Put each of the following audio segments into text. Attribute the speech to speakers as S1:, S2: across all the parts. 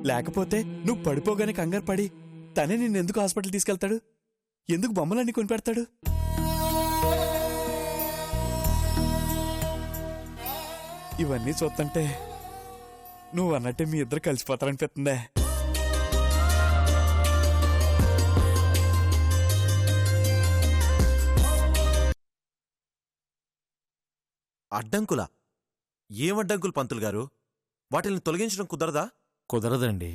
S1: లేకపోతే నువ్వు పడిపోగానే కంగారు పడి తనే నిన్నెందుకు హాస్పిటల్ తీసుకెళ్తాడు? ఎందుకు బొమ్మలన్నీ కొనిపెడతాడు? ఇవన్నీ చూస్తుంటే నువ్వు అన్నట్టే మీ ఇద్దరు కలిసిపోతారనిపిస్తుందే.
S2: అడ్డంకులా? ఏమడ్డంకులు పంతులు గారు? వాటిని తొలగించడం కుదరదా?
S3: కుదరదండి.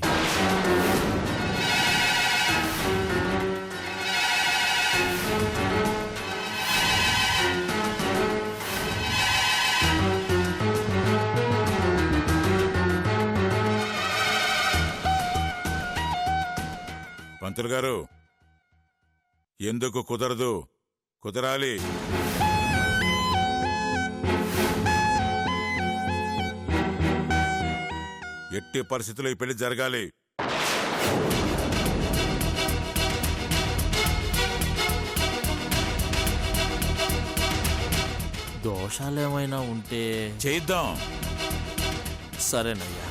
S4: పంతులు గారు, ఎందుకు కుదరదు? కుదరాలి. ఎట్టి పరిస్థితుల్లో ఈ పెళ్లి జరగాలి.
S3: దోషాలేమైనా ఉంటే
S4: చేద్దాం.
S3: సరేనయ్యా.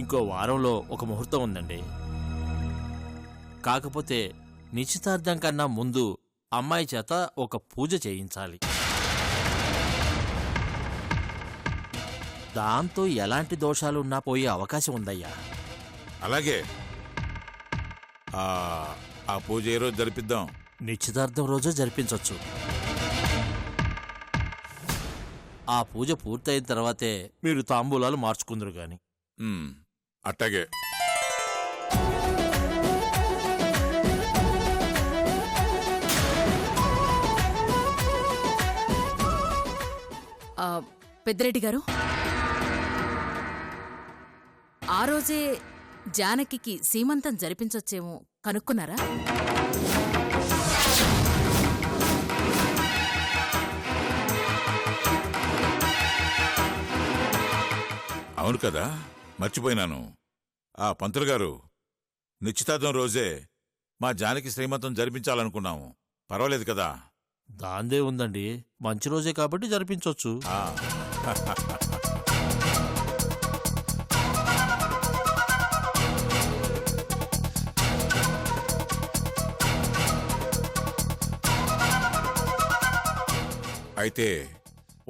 S3: ఇంకో వారంలో ఒక ముహూర్తం ఉందండి. కాకపోతే నిశ్చితార్థం కన్నా ముందు అమ్మాయి చేత ఒక పూజ చేయించాలి. దాంతో ఎలాంటి దోషాలున్నా పోయే అవకాశం ఉందయ్యా.
S4: అలాగే. ఆ పూజ ఏ రోజు జరిపిద్దాం?
S3: నిశ్చితార్థం రోజు జరిపించవచ్చు. ఆ పూజ పూర్తయిన తర్వాతే మీరు తాంబూలాలు మార్చుకుందరు గాని.
S4: అట్టాగే.
S5: పెద్దిరెడ్డి గారు, ఆ రోజే జానకికి సీమంతం జరిపించొచ్చేమో కనుక్కున్నారా?
S4: అవును కదా, మర్చిపోయినాను. ఆ పంతులు గారు, నిశ్చితార్థం రోజే మా జానకి శ్రీమంతం జరిపించాలనుకున్నాము. పర్వాలేదు కదా?
S3: దాందే ఉందండి, మంచి రోజే కాబట్టి జరిపించవచ్చు.
S4: అయితే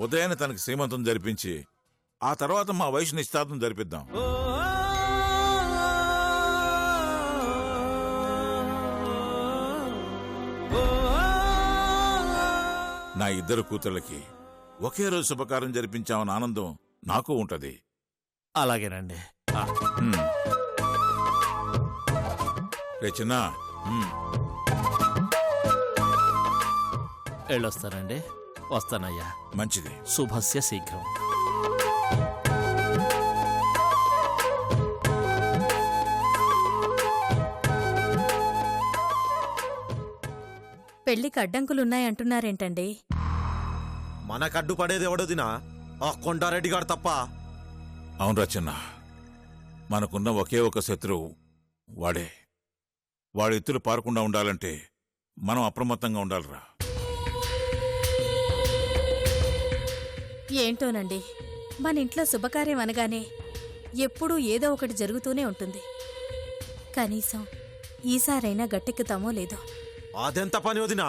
S4: ఉదయాన్నే తనకి శ్రీమంతం జరిపించి ఆ తర్వాత మా వయసు నిశ్చితార్థం జరిపిద్దాం. నా ఇద్దరు కూతుళ్ళకి ఒకే రోజు శుభకార్యం జరిపించామన్న ఆనందం నాకు ఉంటది.
S3: అలాగేనండి.
S4: రే చిన్నా,
S3: వెళ్ళొస్తానండి. వస్తానయ్యా.
S4: మంచిది.
S3: శుభస్య శీఘ్రం.
S5: పెళ్లికి అడ్డంకులున్నాయంటున్నారేంటండి?
S2: మనకడ్డు పడేది ఎవడోదినా? ఆ కొండారెడ్డి గారు తప్ప.
S4: అవును రచన్న, మనకున్న ఒకే ఒక శత్రువు వాడే. వాడి ఎత్తులు పారకుండా ఉండాలంటే మనం అప్రమత్తంగా ఉండాలిరా.
S5: ఏంటోనండి, మన ఇంట్లో శుభకార్యం అనగానే ఎప్పుడూ ఏదో ఒకటి జరుగుతూనే ఉంటుంది. కనీసం ఈసారైనా గట్టెక్కుతామో లేదో.
S2: అదెంత పని వదినా?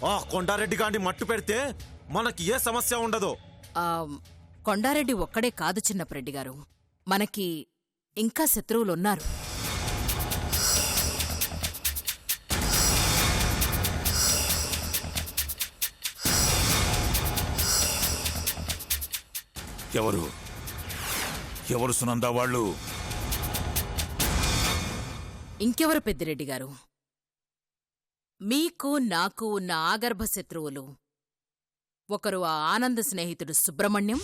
S2: ఆ కొండారెడ్డి గారిని మట్టు పెడితే మనకి ఏ సమస్య ఉండదు.
S5: కొండారెడ్డి ఒక్కడే కాదు చిన్నప్రెడ్డి గారు, మనకి ఇంకా శత్రువులున్నారు.
S4: ఎవరు ఎవరు సునందా వాళ్ళు?
S5: ఇంకెవరు పెద్దిరెడ్డి గారు? మీకు నాకు ఉన్న ఆగర్భ శత్రువులు. ఒకరు ఆ ఆనంద స్నేహితుడు సుబ్రహ్మణ్యం,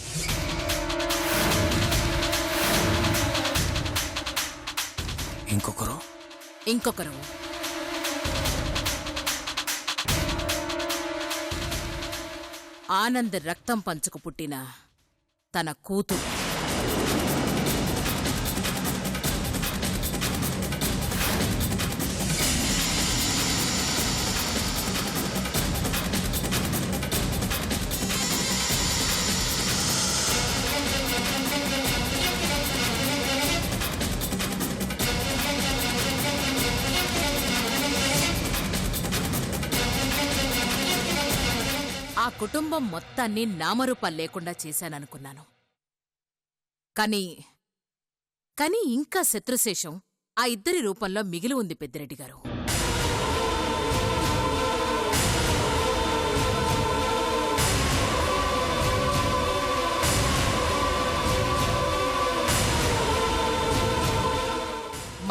S5: ఇంకొకరు
S6: ఆనంద్ రక్తం పంచుకు పుట్టిన తన కూతురు. ఆ కుటుంబం మొత్తాన్ని నామరూపాలు లేకుండా చేశాననుకున్నాను. కానీ ఇంకా శత్రుశేషం ఆ ఇద్దరి రూపంలో మిగిలి ఉంది పెద్దిరెడ్డి గారు.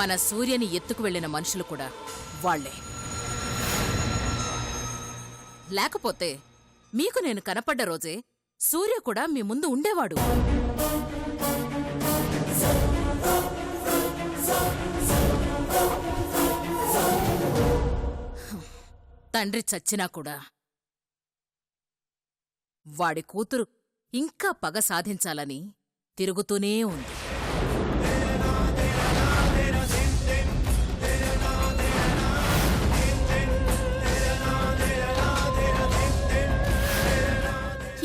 S6: మన సూర్యని ఎత్తుకు వెళ్లిన మనుషులు కూడా వాళ్లే. లేకపోతే మీకు నేను కనపడ్డ రోజే సూర్య కూడా మీ ముందు ఉండేవాడు. తండ్రి చచ్చినా కూడా వాడి కూతురు ఇంకా పగ సాధించాలని తిరుగుతూనే ఉంది.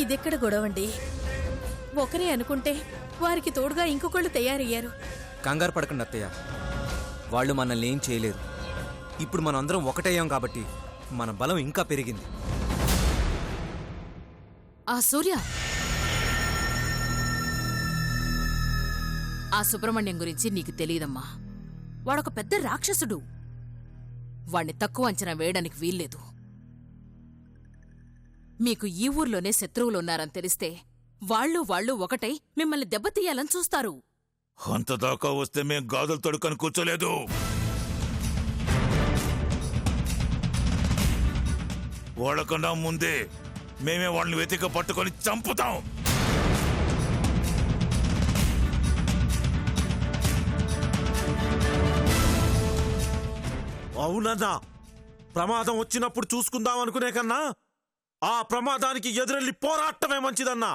S5: ఇదెక్కడ గొడవండి? ఒకరే అనుకుంటే వారికి తోడుగా ఇంకొకళ్ళు తయారయ్యారు.
S7: కంగారు పడకండి అత్తయ్య, వాళ్ళు మనల్ని ఏం చేయలేరు. ఇప్పుడు మనం అందరం ఒకటయ్యాం కాబట్టి మన బలం ఇంకా పెరిగింది.
S6: ఆ సూర్య, ఆ సుబ్రహ్మణ్యం గురించి నీకు తెలియదమ్మా. వాడొక పెద్ద రాక్షసుడు. వాణ్ణి తక్కువ అంచనా వేయడానికి వీల్లేదు. మీకు ఈ ఊర్లోనే శత్రువులున్నారని తెలిస్తే వాళ్ళు ఒకటై మిమ్మల్ని దెబ్బతీయాలని చూస్తారు.
S4: అంతదాకా వస్తే మేం గాజులు తొడుకొని కూర్చోలేదు. వాళ్ళకన్నా ముందే మేమే వాళ్ళని వెతిక పట్టుకొని చంపుతాం.
S2: అవునన్నా, ప్రమాదం వచ్చినప్పుడు చూసుకుందాం అనుకునే కన్నా ఆ ప్రమాదానికి ఎదురెళ్ళి పోరాటమే మంచిదన్నా.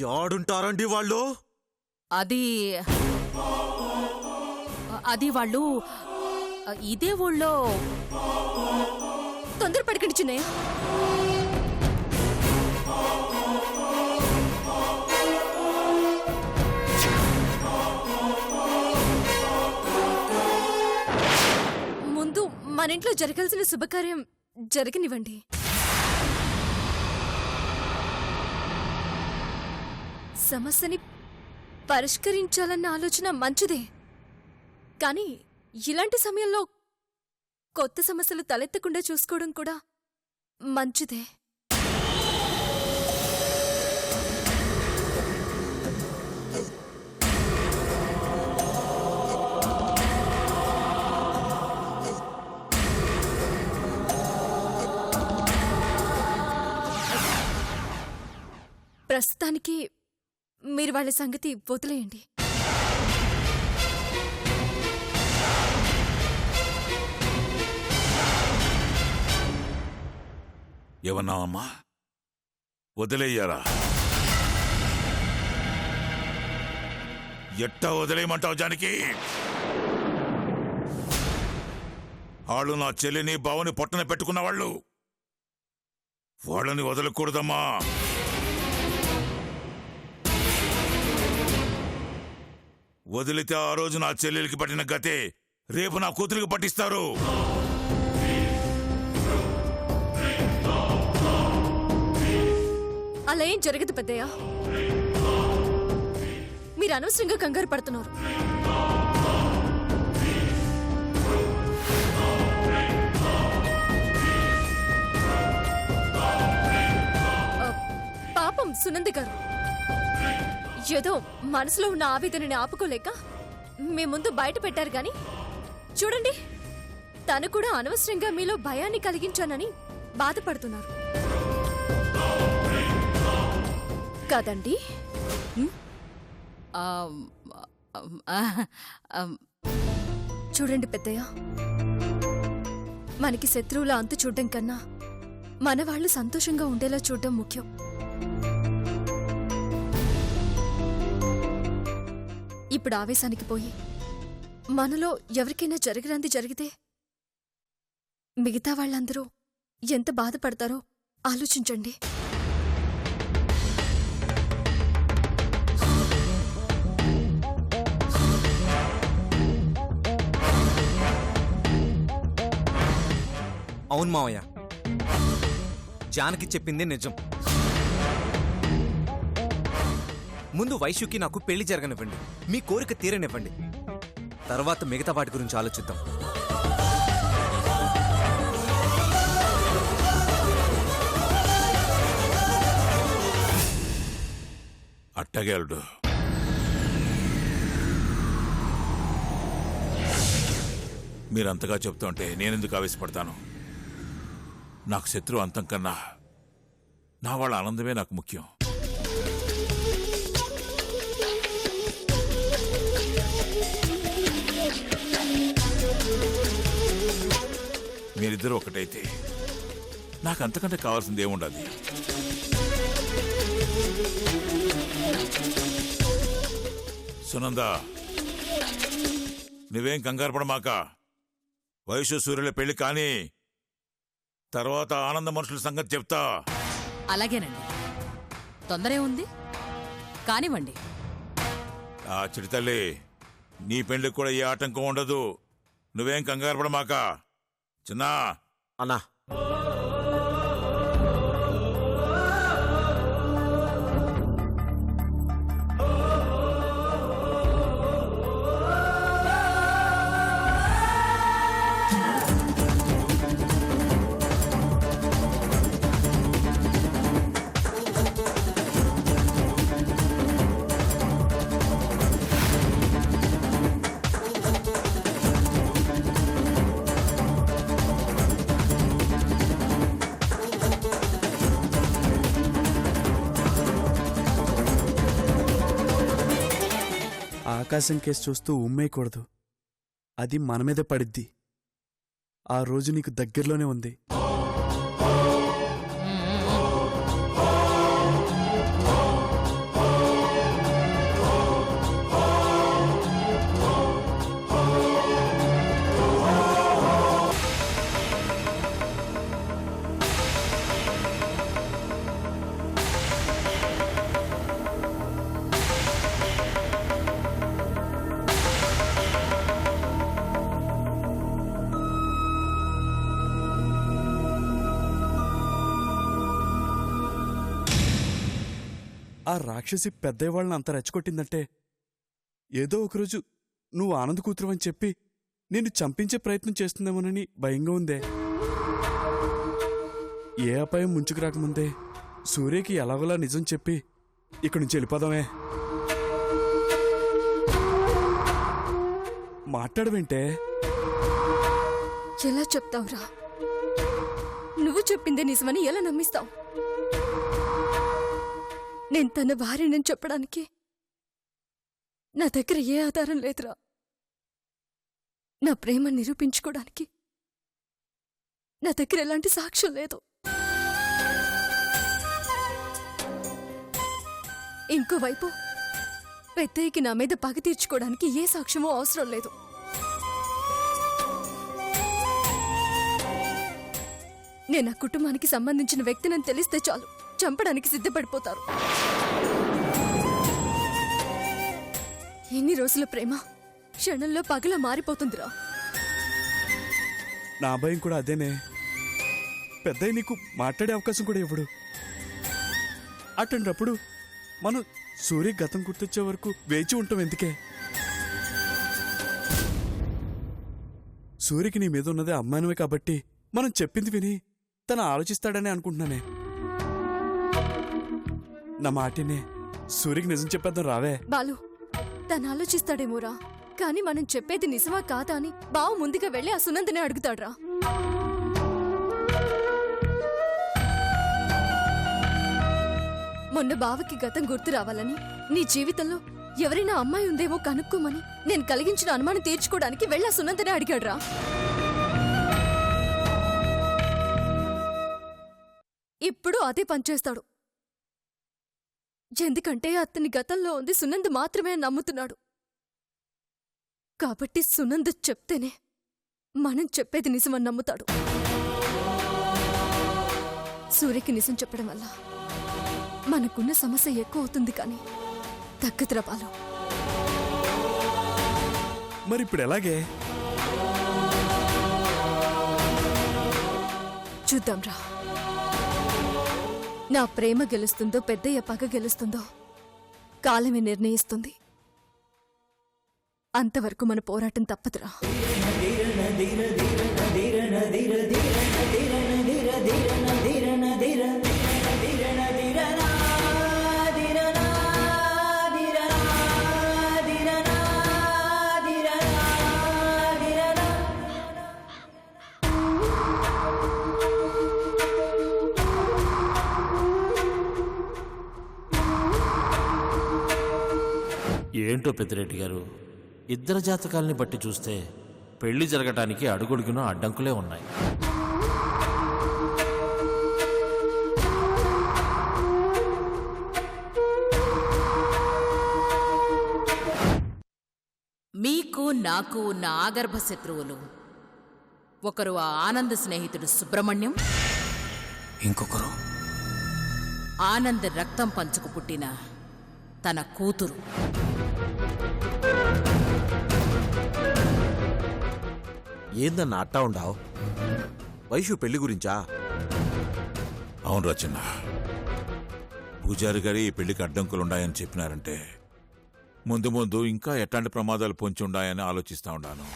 S2: యాడుంటారండి వాళ్ళు?
S6: అది వాళ్ళు ఇదే ఊళ్ళో.
S5: తొందరపడకండి చిన్నయ్య. ముందు మన ఇంట్లో జరగాల్సిన శుభకార్యం జరగనివ్వండి. సమస్యని పరిష్కరించాలన్న ఆలోచన మంచిదే, కానీ ఇలాంటి సమయంలో కొత్త సమస్యలు తలెత్తకుండా చూసుకోవడం కూడా మంచిదే. ప్రస్తుతానికి మీరు వాళ్ళ సంగతి వదిలేయండి.
S4: ఏమన్నావమ్మా? వదిలేయ్యారా? ఎట్టా వదిలేయమంటావు జానకి? వాళ్ళు నా చెల్లిని బావని పొట్టన పెట్టుకున్న వాళ్ళు. వాళ్ళని వదలకూడదమ్మా. వదిలితే ఆ రోజు నా చెల్లెలికి పట్టిన గతే రేపు నా కూతురికి పట్టిస్తారు.
S5: అలా ఏం జరగదు పెద్దయ్య. మీరు అనవసరంగా కంగారు పడుతున్నారు. పాపం సునంద గారు ఏదో మనసులో ఉన్న ఆవేదనని ఆపుకోలేక మీ ముందు బయట పెట్టారు గాని చూడండి, తను కూడా అనవసరంగా మీలో భయాన్ని కలిగించానని బాధపడుతున్నారు కదండి? చూడండి పెద్దయ్య, మనకి శత్రువుల అంతు చూడడం కన్నా మన వాళ్ళు సంతోషంగా ఉండేలా చూడడం ముఖ్యం. ఇప్పుడు ఆవేశానికి పోయి మనలో ఎవరికైనా జరగరాంది జరిగితే మిగతా వాళ్ళందరూ ఎంత బాధపడతారో ఆలోచించండి.
S7: అవును మావయ్య, జానకి చెప్పిందే నిజం. ముందు వైశ్యుకి నాకు పెళ్లి జరగనివ్వండి, మీ కోరిక తీరనివ్వండి. తర్వాత మిగతా వాటి గురించి ఆలోచిద్దాం.
S4: అట్టగే అల్లుడు. మీరంతగా చెప్తుంటే నేనెందుకు ఆవేశపడతాను? నాకు శత్రువు అంతం కన్నా నా వాళ్ళ ఆనందమే నాకు ముఖ్యం. మీరిద్దరూ ఒకటైతే నాకు అంతకంటే కావాల్సింది ఏముండదు. సునంద, నువ్వేం కంగారు పడమాక. వైశ్య సూర్యుల పెళ్లి కానీ తర్వాత ఆనంద మనుషుల సంగతి చెప్తా.
S6: అలాగేనండి, తొందరే ఉంది, కానివ్వండి.
S4: ఆ చిడితల్లి, నీ పెళ్లికి కూడా ఏ ఆటంకం ఉండదు. నువ్వేం కంగారు పడమాక చిన్నా.
S2: అన్నా,
S1: ఆకాశం కేసు చూస్తూ ఉమ్మేయకూడదు, అది మన మీదే పడిద్ది. ఆ రోజు నీకు దగ్గరలోనే ఉంది. ఆ రాక్షసి పెద్దయ్య వాళ్ళని అంత రెచ్చగొట్టిందంటే ఏదో ఒకరోజు నువ్వు ఆనంద్ కూతురువని చెప్పి నిన్ను చంపించే ప్రయత్నం చేస్తుందేమోనని భయంగా ఉందే. ఏ అపాయం ముంచుకు రాకముందే సూర్యకి ఎలాగోలా నిజం చెప్పి ఇక్కడి నుంచి వెళ్ళిపోదామే. మాట్లాడవేంటే?
S5: ఎలా చెప్తావురా? నువ్వు చెప్పిందే నిజమని ఎలా నమ్మిస్తావు? నేను తన భార్యనని చెప్పడానికి నా దగ్గర ఏ ఆధారం లేదురా. నా ప్రేమ నిరూపించుకోవడానికి నా దగ్గర ఎలాంటి సాక్ష్యం లేదు. ఇంకోవైపు పెద్దయ్యకి నా మీద పగ తీర్చుకోవడానికి ఏ సాక్ష్యమో అవసరం లేదు. నేను ఆ కుటుంబానికి సంబంధించిన వ్యక్తినని తెలిస్తే చాలు, చంపడానికి సిద్ధపడిపోతారు. ఎన్ని రోజుల ప్రేమ క్షణంలో పగలా మారిపోతుందిరా.
S1: నా భయం కూడా అదేనే. పెద్దయ్య నీకు మాట్లాడే అవకాశం కూడా ఇవ్వడు. అటువంటిప్పుడు మనం సూర్య గతం గుర్తొచ్చే వరకు వేచి ఉంటాం ఎందుకే? సూర్యకి నీ మీద ఉన్నదే అమ్మానమే కాబట్టి మనం చెప్పింది విని తను ఆలోచిస్తాడని అనుకుంటున్నానే. నా మాటినే సూర్యకి నిజం చెప్పేద్దాం రావే.
S5: బాలు, తను ఆలోచిస్తాడేమోరా, కానీ మనం చెప్పేది నిజమా కాదా అని బావ ముందుగా వెళ్ళి ఆ సునందనే అడుగుతాడ్రా. మొన్న బావకి గతం గుర్తు రావాలని నీ జీవితంలో ఎవరైనా అమ్మాయి ఉందేమో కనుక్కోమని నేను కలిగించిన అనుమానం తీర్చుకోవడానికి వెళ్ళా సునందనే అడిగాడురా. ఇప్పుడు అదే పనిచేస్తాడు. ఎందుకంటే అతని గతంలో ఉంది సునంద్ మాత్రమే అని నమ్ముతున్నాడు. కాబట్టి సునంద్ చెప్తేనే మనం చెప్పేది నిజమని నమ్ముతాడు. సూర్యకి నిజం చెప్పడం వల్ల మనకున్న సమస్య ఎక్కువ అవుతుంది కానీ తగ్గదురా బాలు.
S1: మరిప్పుడు ఎలాగే?
S5: చూద్దాంరా. నా ప్రేమ గెలుస్తుందో పెద్దయ్య పగ గెలుస్తుందో కాలమే నిర్ణయిస్తుంది. అంతవరకు మన పోరాటం తప్పదురా.
S3: ఏంటో పెద్దిరెడ్డి గారు, ఇద్దరు జాతకాల్ని బట్టి చూస్తే పెళ్లి జరగటానికి అడుగడుగున అడ్డంకులే ఉన్నాయి.
S6: మీకు నాకు ఉన్న ఆగర్భ శత్రువులు ఒకరు ఆ ఆనంద్ స్నేహితుడు సుబ్రహ్మణ్యం,
S7: ఇంకొకరు
S6: ఆనంద్ రక్తం పంచుకు పుట్టిన తన కూతురు.
S2: ఏందన్నా అట్టా ఉండావు? వైషు పెళ్లి గురించా?
S4: అవును రచన, పూజారి గారి ఈ పెళ్లికి అడ్డంకులున్నాయని చెప్పినారంటే ముందు ముందు ఇంకా ఎట్లాంటి ప్రమాదాలు పొంచి ఉన్నాయని ఆలోచిస్తా ఉన్నాను.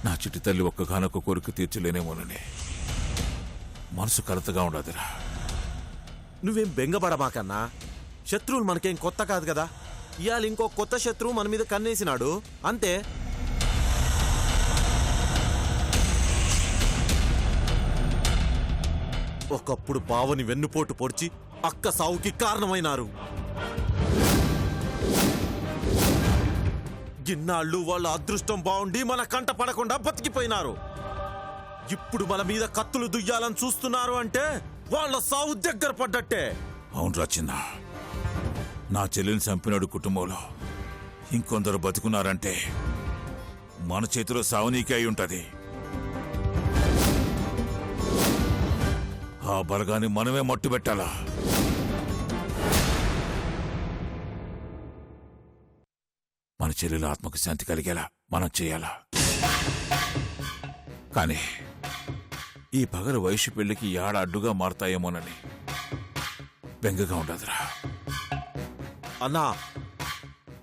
S4: నా చిట్టి తల్లి ఒక్కగానొక్క కోరిక తీర్చలేనేమోనని మనసు కలతగా ఉండదురా.
S2: నువ్వేం బెంగపడమాకన్నా. శత్రువులు మనకేం కొత్త కాదు కదా. ఇవాళ ఇంకో కొత్త శత్రువు మన మీద కన్నేసినాడు అంతే. ఒకప్పుడు బావని వెన్నుపోటు పొడిచి అక్క సావుకి కారణమైనారు. గిన్నాళ్ళు వాళ్ళ అదృష్టం బాగుండి మన కంట పడకుండా బతికిపోయినారు. ఇప్పుడు మన మీద కత్తులు దుయ్యాలని చూస్తున్నారు అంటే వాళ్ళ సావు దగ్గర పడ్డట్టే.
S4: అవును రచన, నా చెల్లిని చంపినాడు కుటుంబంలో ఇంకొందరు బతుకున్నారంటే మన చేతిలో సావునీకే అయి ఉంటది. ఆ బలగాన్ని మనమే మట్టు పెట్టాలా? మన చెల్లెల ఆత్మకు శాంతి కలిగేలా మనం చేయాలా? కానీ ఈ పగలు వైశ్య పెళ్లికి యాడ అడ్డుగా మారతాయేమోనని బెంగగా ఉండదురా.
S2: అన్నా,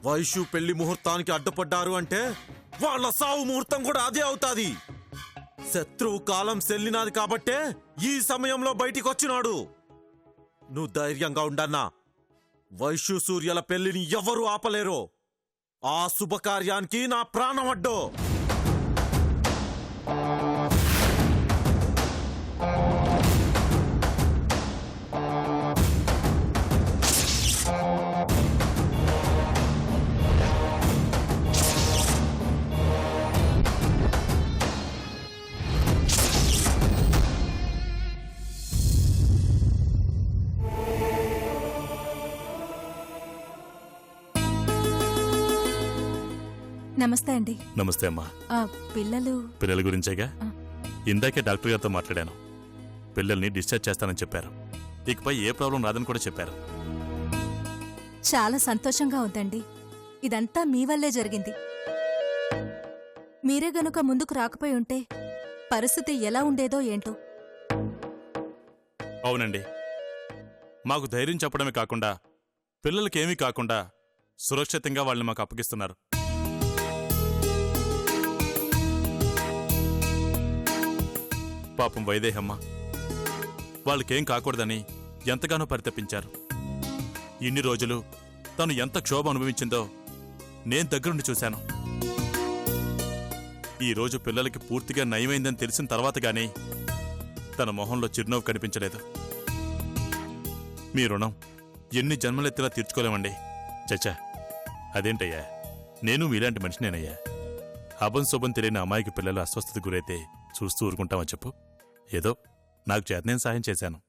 S2: వైషు పెళ్లి ముహూర్తానికి అడ్డుపడ్డారు అంటే వాళ్ళ సావు ముహూర్తం కూడా అదే అవుతాది. శత్రువు కాలం సెల్లినాది కాబట్టే ఈ సమయంలో బయటికి వచ్చినాడు. నువ్వు ధైర్యంగా ఉండన్నా. వైషు సూర్యల పెళ్లిని ఎవరూ ఆపలేరు. ఆ శుభకార్యానికి నా ప్రాణం అడ్డో.
S8: నమస్తే అండి.
S9: నమస్తే అమ్మా.
S8: పిల్లల
S9: గురించేగా ఇందాకే డాక్టర్ గారితో మాట్లాడాను. పిల్లల్ని డిశ్చార్జ్ చేస్తానని చెప్పారు. ఇకపై ఏ ప్రాబ్లం రాదని కూడా చెప్పారు.
S8: చాలా సంతోషంగా ఉందండి. ఇదంతా మీ వల్లే జరిగింది. మీరే గనుక ముందుకు రాకపోయి ఉంటే పరిస్థితి ఎలా ఉండేదో ఏంటో.
S9: అవునండి, మాకు ధైర్యం చెప్పడమే కాకుండా పిల్లలకేమీ కాకుండా సురక్షితంగా వాళ్ళని మాకు అప్పగిస్తున్నారు. పాపం వైదేహమ్మ వాళ్ళకేం కాకూడదని ఎంతగానో పరితపించారు. ఇన్ని రోజులు తను ఎంత క్షోభ అనుభవించిందో నేను దగ్గరుండి చూశాను. ఈరోజు పిల్లలకి పూర్తిగా నయమైందని తెలిసిన తర్వాత గానీ తన మొహంలో చిరునవ్వు కనిపించలేదు. మీ రుణం ఎన్ని జన్మలెత్తిలా తీర్చుకోలేమండి. చచ్చా అదేంటయ్యా, నేను మీలాంటి మనిషినేనయ్యా. అభం శుభం తెలియని అమ్మాయికి పిల్లలు అస్వస్థత గురైతే చూస్తూ ఊరుకుంటామని చెప్పు. ఏదో నాకు చేత నేను సాయం చేశాను.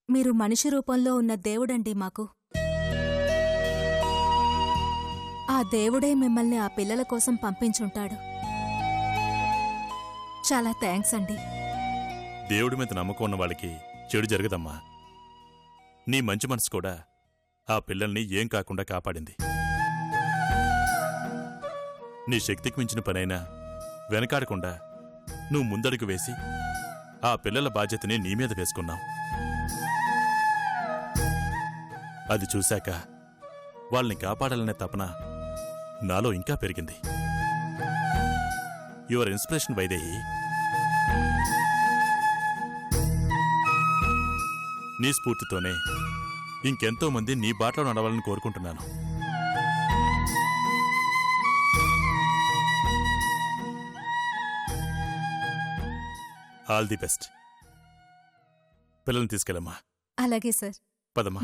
S8: మీరు మనిషి రూపంలో ఉన్న దేవుడండి మాకు. ఆ దేవుడే మిమ్మల్ని ఆ పిల్లల కోసం పంపించుంటాడు. చాలా థ్యాంక్స్ అండి.
S9: దేవుడి మీద నమ్మకం ఉన్న వాళ్ళకి చెడు జరగదమ్మా. నీ మంచి మనసు కూడా ఆ పిల్లల్ని ఏం కాకుండా కాపాడింది. నీ శక్తికి మించిన పనైనా వెనకాడకుండా నువ్వు ముందడుగు వేసి ఆ పిల్లల బాధ్యతని నీ మీద వేసుకున్నావు. అది చూశాక వాళ్ళని కాపాడాలనే తపన నాలో ఇంకా పెరిగింది. Your inspiration Vaidehi. నీ స్ఫూర్తితోనే ఇంకెంతో మంది నీ బాటలో నడవాలని కోరుకుంటున్నాను. All the best. పిల్లల్ని తీసుకెళ్ళమ్మా.
S8: అలాగే సార్.
S9: పదమ్మా.